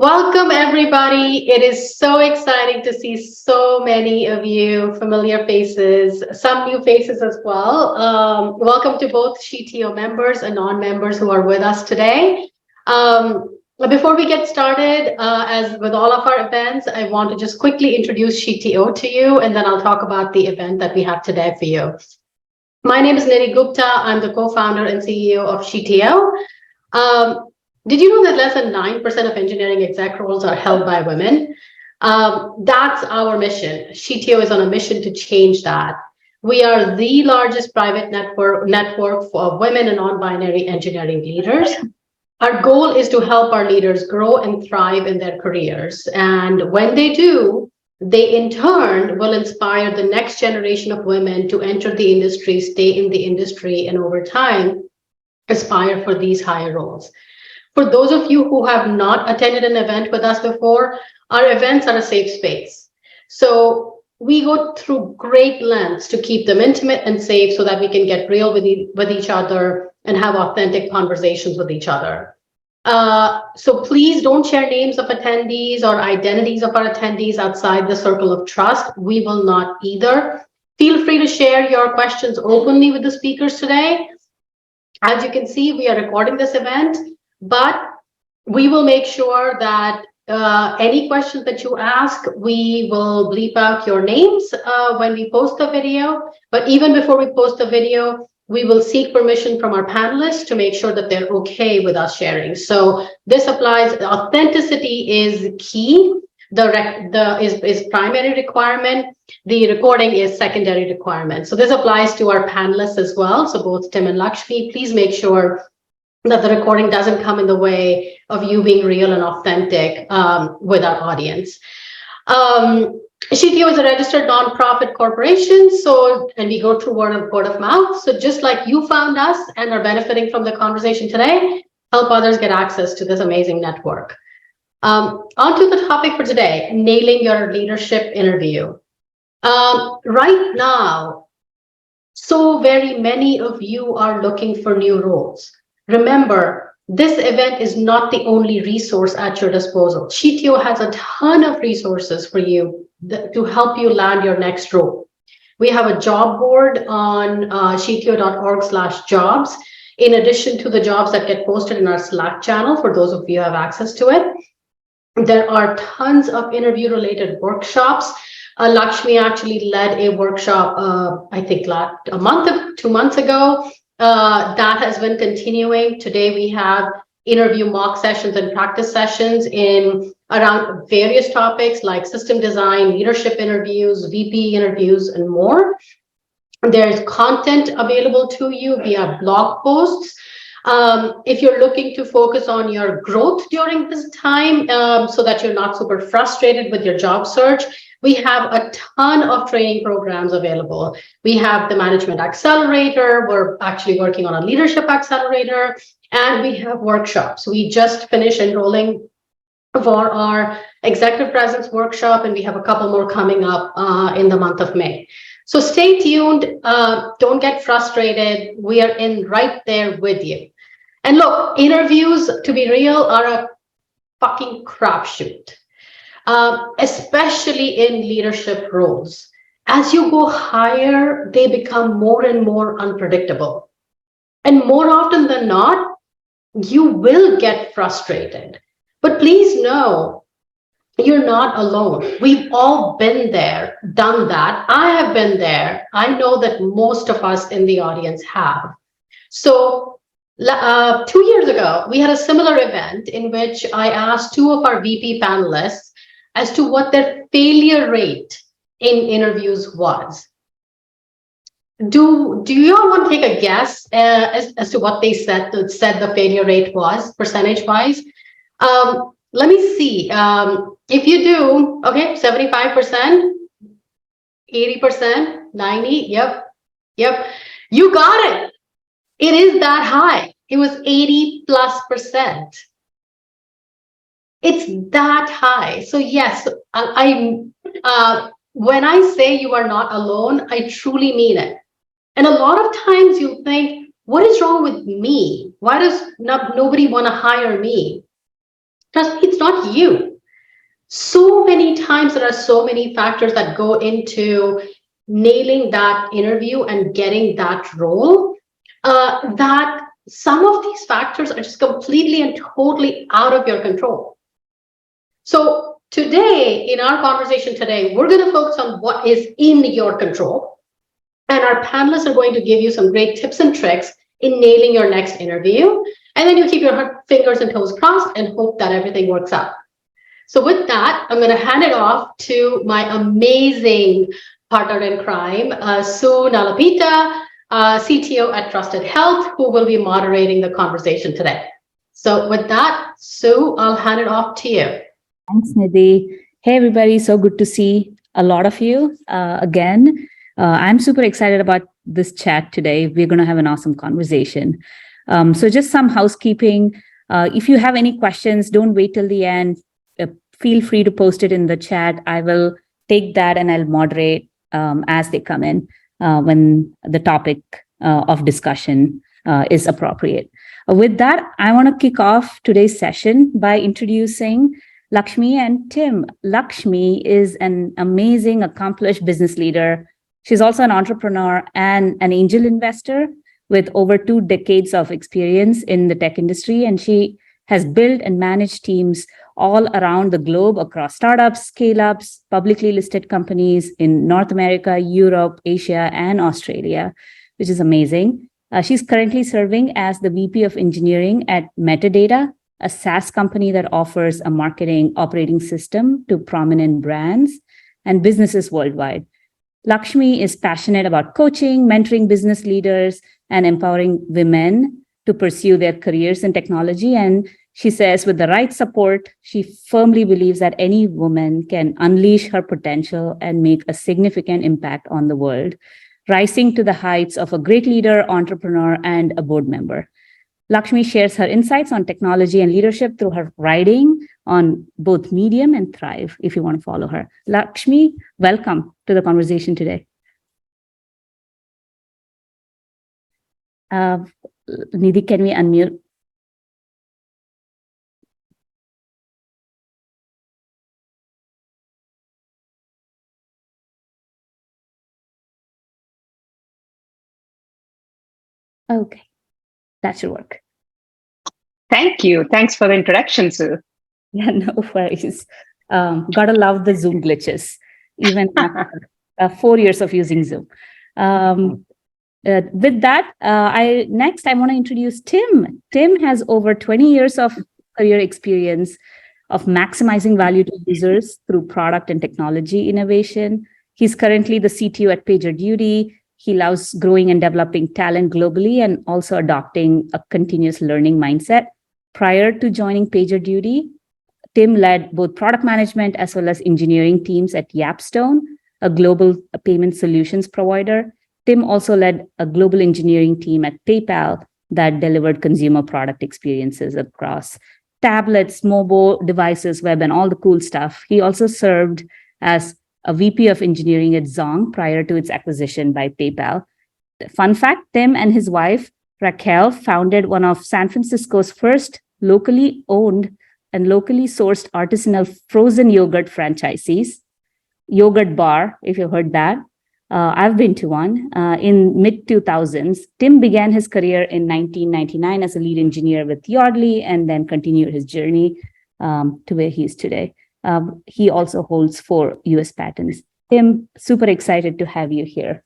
Welcome, everybody. It is so exciting to see so many of you familiar faces, some new faces as well. Welcome to both SheTO members and non-members who are with us today. Before we get started, as with all of our events, I want to just quickly introduce SheTO to you, and then I'll talk about the event that we have today for you. My name is Nidhi Gupta. I'm the co-founder and CEO of SheTO. Did you know that less than 9% of engineering exec roles are held by women? That's our mission. SheTO is on a mission to change that. We are the largest private network for women and non-binary engineering leaders. Our goal is to help our leaders grow and thrive in their careers. And when they do, they in turn will inspire the next generation of women to enter the industry, stay in the industry, and over time, aspire for these higher roles. For those of you who have not attended an event with us before, our events are a safe space. So we go through great lengths to keep them intimate and safe so that we can get real with each other and have authentic conversations with each other. So please don't share names of attendees or identities of our attendees outside the circle of trust. We will not either. Feel free to share your questions openly with the speakers today. As you can see, we are recording this event, but we will make sure that any questions that you ask, we will bleep out your names when we post the video. But even before we post the video, we will seek permission from our panelists to make sure that they're okay with us sharing. So this applies, authenticity is key. Is primary requirement. The recording is secondary requirement. So this applies to our panelists as well. So both Tim and Lakshmi, please make sure that the recording doesn't come in the way of you being real and authentic with our audience. SheTO is a registered nonprofit corporation, and we go through word of mouth. So just like you found us and are benefiting from the conversation today, help others get access to this amazing network. On to the topic for today, nailing your leadership interview. Right now, so very many of you are looking for new roles. Remember, this event is not the only resource at your disposal. SheTO has a ton of resources for you to help you land your next role. We have a job board on sheto.org/jobs, in addition to the jobs that get posted in our Slack channel for those of you who have access to it. There are tons of interview-related workshops. Lakshmi actually led a workshop, I think 2 months ago. That has been continuing. Today we have interview mock sessions and practice sessions around various topics like system design, leadership interviews, VP interviews, and more. There's content available to you via blog posts. If you're looking to focus on your growth during this time so that you're not super frustrated with your job search, we have a ton of training programs available. We have the Management Accelerator. We're actually working on a Leadership Accelerator, and we have workshops. We just finished enrolling for our Executive Presence workshop, and we have a couple more coming up in the month of May. So stay tuned. Don't get frustrated. We are right there with you. And look, interviews, to be real, are a fucking crapshoot. Especially in leadership roles. As you go higher, they become more and more unpredictable. And more often than not, you will get frustrated. But please know, you're not alone. We've all been there, done that. I have been there. I know that most of us in the audience have. So 2 years ago, we had a similar event in which I asked 2 of our VP panelists as to what their failure rate in interviews was. Do you all want to take a guess as to what they said the failure rate was, percentage-wise? Let me see. If you do, okay, 75%, 80%, 90%, yep. You got it. It is that high. It was 80+%. It's that high. So yes, when I say you are not alone, I truly mean it. And a lot of times you think, what is wrong with me? Why does nobody want to hire me? Trust me, it's not you. So many times there are so many factors that go into nailing that interview and getting that role, that some of these factors are just completely and totally out of your control. So today, in our conversation today, we're going to focus on what is in your control. And our panelists are going to give you some great tips and tricks in nailing your next interview. And then you keep your fingers and toes crossed and hope that everything works out. So with that, I'm going to hand it off to my amazing partner in crime, Sue Nalapita, CTO at Trusted Health, who will be moderating the conversation today. So with that, Sue, I'll hand it off to you. Thanks, Nidhi. Hey, everybody. So good to see a lot of you again. I'm super excited about this chat today. We're going to have an awesome conversation. So just some housekeeping. If you have any questions, don't wait till the end. Feel free to post it in the chat. I will take that and I'll moderate as they come in when the topic of discussion is appropriate. With that, I want to kick off today's session by introducing Lakshmi and Tim. Lakshmi is an amazing, accomplished business leader. She's also an entrepreneur and an angel investor with over 2 decades of experience in the tech industry. And she has built and managed teams all around the globe across startups, scale-ups, publicly listed companies in North America, Europe, Asia, and Australia, which is amazing. She's currently serving as the VP of Engineering at Metadata, a SaaS company that offers a marketing operating system to prominent brands and businesses worldwide. Lakshmi is passionate about coaching, mentoring business leaders, and empowering women to pursue their careers in technology. And she says, with the right support, she firmly believes that any woman can unleash her potential and make a significant impact on the world, rising to the heights of a great leader, entrepreneur, and a board member. Lakshmi shares her insights on technology and leadership through her writing on both Medium and Thrive, if you want to follow her. Lakshmi, welcome to the conversation today. Nidhi, can we unmute? Okay, that should work. Thank you. Thanks for the introduction, Sue. Yeah, no worries. Gotta love the Zoom glitches, even after 4 years of using Zoom. With that, I want to introduce Tim. Tim has over 20 years of career experience of maximizing value to users through product and technology innovation. He's currently the CTO at PagerDuty. He loves growing and developing talent globally and also adopting a continuous learning mindset. Prior to joining PagerDuty, Tim led both product management as well as engineering teams at Yapstone, a global payment solutions provider. Tim also led a global engineering team at PayPal that delivered consumer product experiences across tablets, mobile devices, web, and all the cool stuff. He also served as a VP of engineering at Zong prior to its acquisition by PayPal. Fun fact, Tim and his wife, Raquel, founded one of San Francisco's first locally owned and locally sourced artisanal frozen yogurt franchisees, Yogurt Bar, if you've heard that. I've been to one in mid-2000s. Tim began his career in 1999 as a lead engineer with Yardley and then continued his journey to where he is today. He also holds 4 US patents. Tim, super excited to have you here.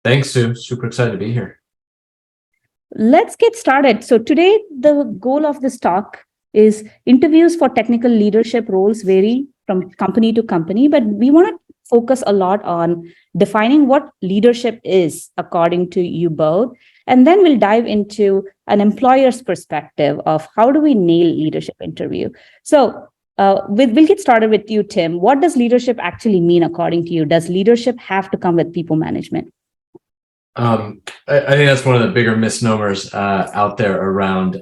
Thanks, Sue. Super excited to be here. Let's get started. So today, the goal of this talk is interviews for technical leadership roles vary from company to company, but we want to focus a lot on defining what leadership is according to you both. And then we'll dive into an employer's perspective of how do we nail leadership interview. So we'll get started with you, Tim. What does leadership actually mean according to you? Does leadership have to come with people management? I think that's one of the bigger misnomers out there around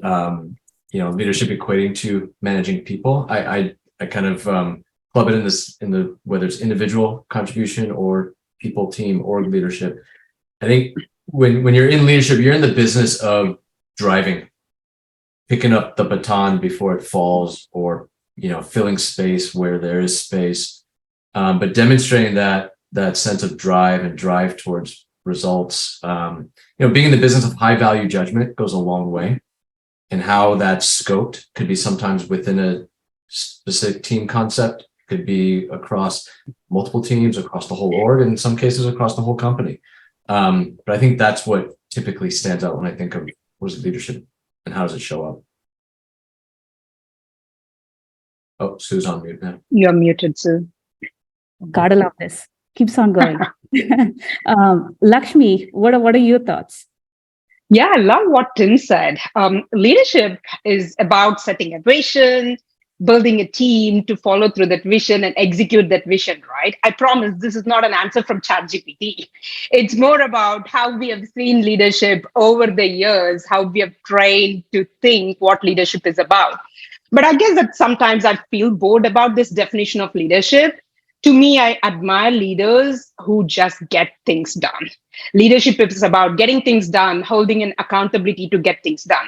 leadership equating to managing people. I kind of club it in the whether it's individual contribution or people, team, org leadership. I think when you're in leadership, you're in the business of driving picking up the baton before it falls, or filling space where there is space, but demonstrating that sense of drive towards results. Being in the business of high value judgment goes a long way, and how that's scoped could be sometimes within a specific team concept, could be across multiple teams, across the whole org, and in some cases across the whole company. But I think that's what typically stands out when I think of what is leadership and how does it show up. Oh, Sue's on mute now. You're muted, Sue. Gotta love this. Keeps on going. Lakshmi, what are your thoughts? Yeah, I love what Tim said. Leadership is about setting a vision, building a team to follow through that vision and execute that vision, right? I promise this is not an answer from ChatGPT. It's more about how we have seen leadership over the years, how we have trained to think what leadership is about. But I guess that sometimes I feel bored about this definition of leadership. To me, I admire leaders who just get things done. Leadership is about getting things done, holding an accountability to get things done.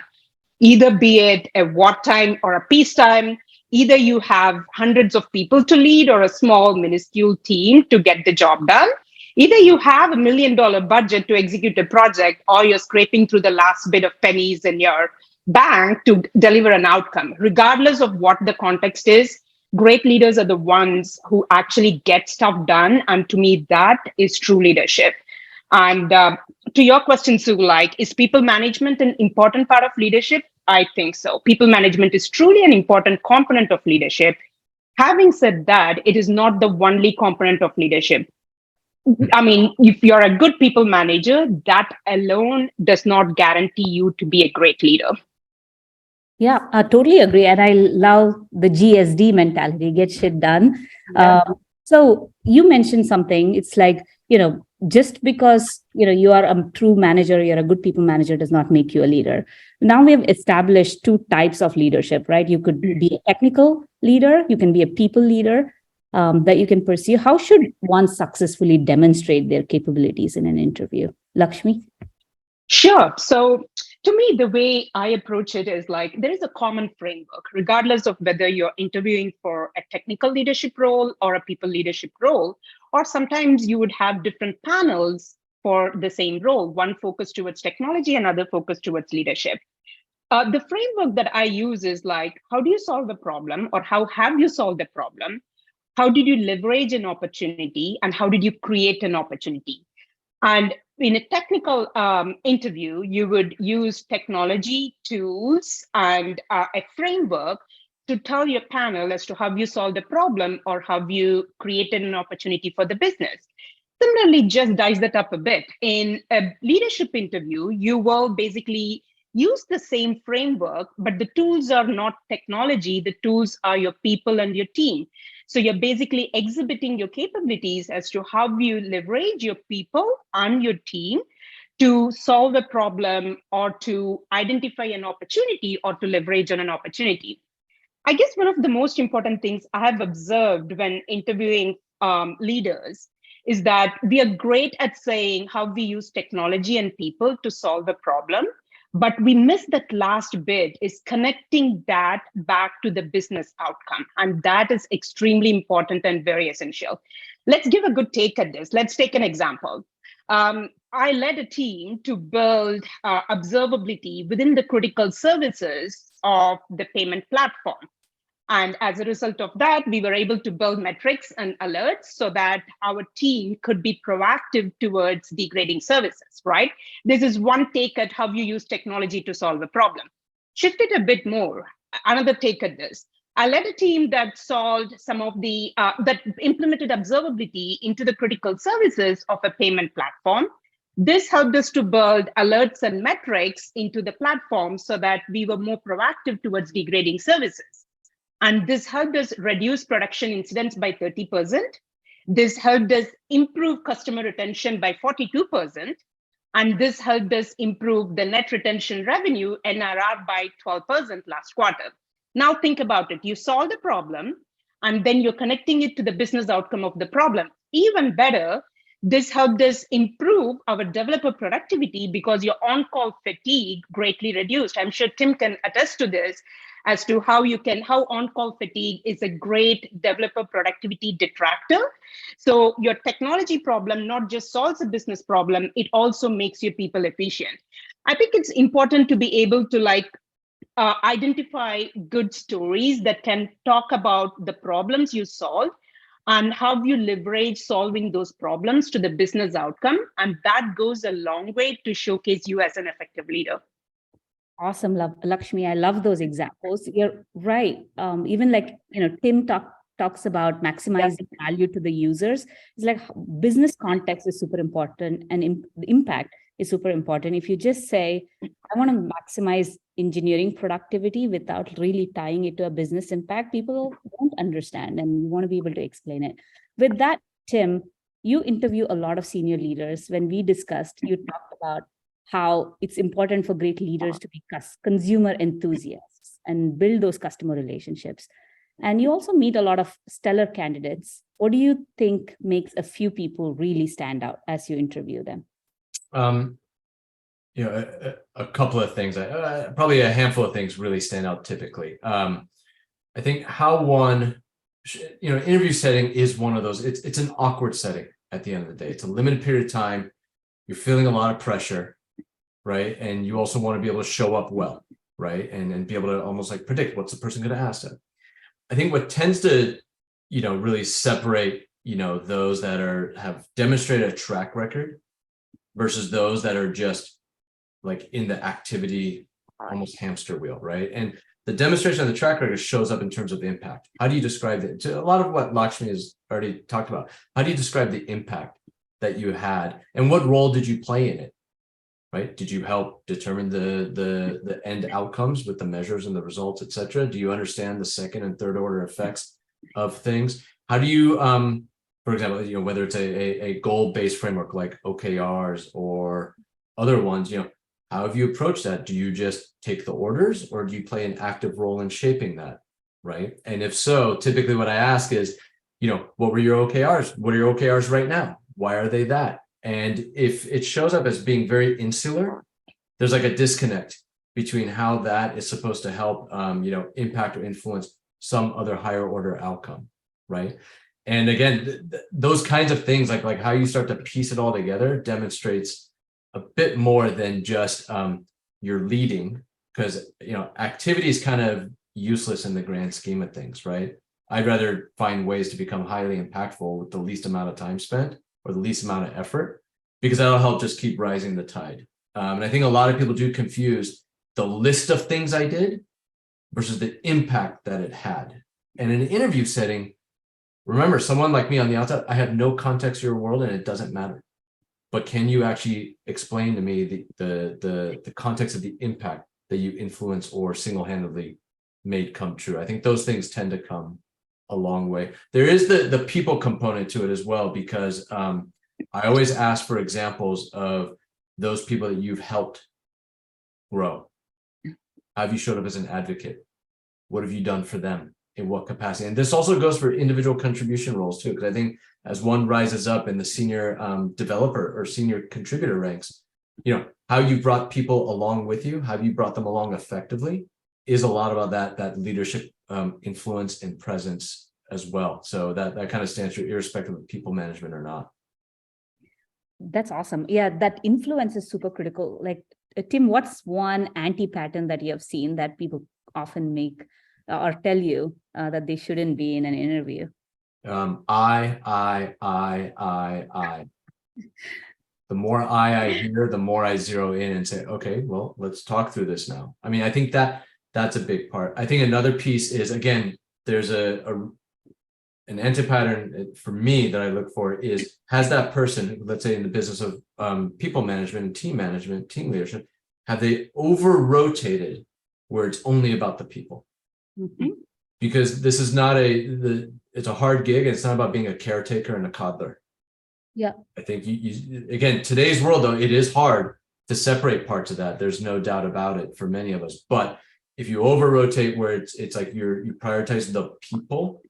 Either be it a wartime or a peacetime, either you have hundreds of people to lead or a small minuscule team to get the job done. Either you have $1 million budget to execute a project, or you're scraping through the last bit of pennies in your bank to deliver an outcome. Regardless of what the context is, great leaders are the ones who actually get stuff done. And to me, that is true leadership. And to your question, Sue, is people management an important part of leadership? I think so. People management is truly an important component of leadership. Having said that, it is not the only component of leadership. I mean, if you're a good people manager, that alone does not guarantee you to be a great leader. Yeah, I totally agree. And I love the GSD mentality, get shit done. Yeah. So you mentioned something. It's like, just because, you are a true manager, you're a good people manager does not make you a leader. Now we have established two types of leadership, right? You could be a technical leader. You can be a people leader that you can pursue. How should one successfully demonstrate their capabilities in an interview? Lakshmi? Sure. So to me, the way I approach it is there is a common framework, regardless of whether you're interviewing for a technical leadership role or a people leadership role, or sometimes you would have different panels for the same role, one focused towards technology, another focused towards leadership. The framework that I use is how do you solve a problem, or how have you solved a problem? How did you leverage an opportunity, and how did you create an opportunity? And in a technical interview, you would use technology, tools, and a framework to tell your panel as to how you solved a problem or how you created an opportunity for the business. Similarly, just dice that up a bit. In a leadership interview, you will basically use the same framework, but the tools are not technology. The tools are your people and your team. So you're basically exhibiting your capabilities as to how you leverage your people and your team to solve a problem or to identify an opportunity or to leverage on an opportunity. I guess one of the most important things I have observed when interviewing leaders is that we are great at saying how we use technology and people to solve a problem, but we miss that last bit, is connecting that back to the business outcome. And that is extremely important and very essential. Let's give a good take at this. Let's take an example. I led a team to build observability within the critical services of the payment platform. And as a result of that, we were able to build metrics and alerts so that our team could be proactive towards degrading services, right? This is one take at how you use technology to solve a problem. Shift it a bit more. Another take at this. I led a team that solved some of the, that implemented observability into the critical services of a payment platform. This helped us to build alerts and metrics into the platform so that we were more proactive towards degrading services. And this helped us reduce production incidents by 30%. This helped us improve customer retention by 42%. And this helped us improve the net retention revenue, NRR, by 12% last quarter. Now think about it. You solve the problem, and then you're connecting it to the business outcome of the problem. Even better, This helped us improve our developer productivity because your on-call fatigue greatly reduced. I'm sure Tim can attest to this as to how on-call fatigue is a great developer productivity detractor. So your technology problem not just solves a business problem, it also makes your people efficient. I think it's important to be able to identify good stories that can talk about the problems you solve and how you leverage solving those problems to the business outcome. And that goes a long way to showcase you as an effective leader. Awesome, Lakshmi. I love those examples. You're right. Even Tim talks about maximizing value to the users. It's like business context is super important, and the impact is super important. If you just say, I want to maximize engineering productivity without really tying it to a business impact, people won't understand, and you want to be able to explain it. With that, Tim, you interview a lot of senior leaders. When we discussed, you talked about how it's important for great leaders to be consumer enthusiasts and build those customer relationships. And you also meet a lot of stellar candidates. What do you think makes a few people really stand out as you interview them? A couple of things, probably a handful of things really stand out typically. I think how one, interview setting is one of those, it's an awkward setting at the end of the day. It's a limited period of time. You're feeling a lot of pressure, right? And you also want to be able to show up well, right? And be able to almost like predict what's the person going to ask them. I think what tends to, really separate, those that have demonstrated a track record versus those that are just like in the activity, almost hamster wheel, right? And the demonstration of the track record shows up in terms of the impact. How do you describe it? A lot of what Lakshmi has already talked about. How do you describe the impact that you had, and what role did you play in it? Right? Did you help determine the end outcomes with the measures and the results, et cetera? Do you understand the second and third order effects of things? How do you, for example, whether it's a goal-based framework like OKRs or other ones, how have you approached that? Do you just take the orders, or do you play an active role in shaping that? Right? And if so, typically what I ask is, what were your OKRs? What are your OKRs right now? Why are they that? And if it shows up as being very insular, there's like a disconnect between how that is supposed to help, impact or influence some other higher order outcome, right? And again, those kinds of things, like how you start to piece it all together, demonstrates a bit more than just your leading, because activity is kind of useless in the grand scheme of things, right? I'd rather find ways to become highly impactful with the least amount of time spent, or the least amount of effort, because that'll help just keep rising the tide. And I think a lot of people do confuse the list of things I did versus the impact that it had. And in an interview setting, remember, someone like me on the outside, I have no context of your world, and it doesn't matter. But can you actually explain to me the context of the impact that you influence or single-handedly made come true? I think those things tend to come a long way. There is the people component to it as well, because I always ask for examples of those people that you've helped grow. Have you showed up as an advocate? What have you done for them? In what capacity? And this also goes for individual contribution roles too, because I think as one rises up in the senior developer or senior contributor ranks, how you brought people along with you, how you brought them along effectively, is a lot about that leadership influence and presence as well. So that kind of stands true irrespective of people management or not. That's awesome. Yeah, that influence is super critical. Like, Tim, what's one anti-pattern that you have seen that people often make or tell you that they shouldn't be in an interview? I. The more I hear, the more I zero in and say, okay, well, let's talk through this now. I mean, I think that's a big part. I think another piece is, again, there's an anti-pattern for me that I look for is, has that person, let's say in the business of people management, team leadership, have they over-rotated where it's only about the people? Mm-hmm. Because this is not it's a hard gig, and it's not about being a caretaker and a coddler. Yeah. I think you again, today's world, though, it is hard to separate parts of that. There's no doubt about it for many of us. But if you over-rotate where it's like you prioritize the people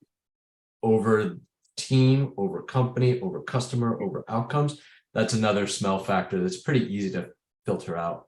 over team, over company, over customer, over outcomes, that's another smell factor that's pretty easy to filter out.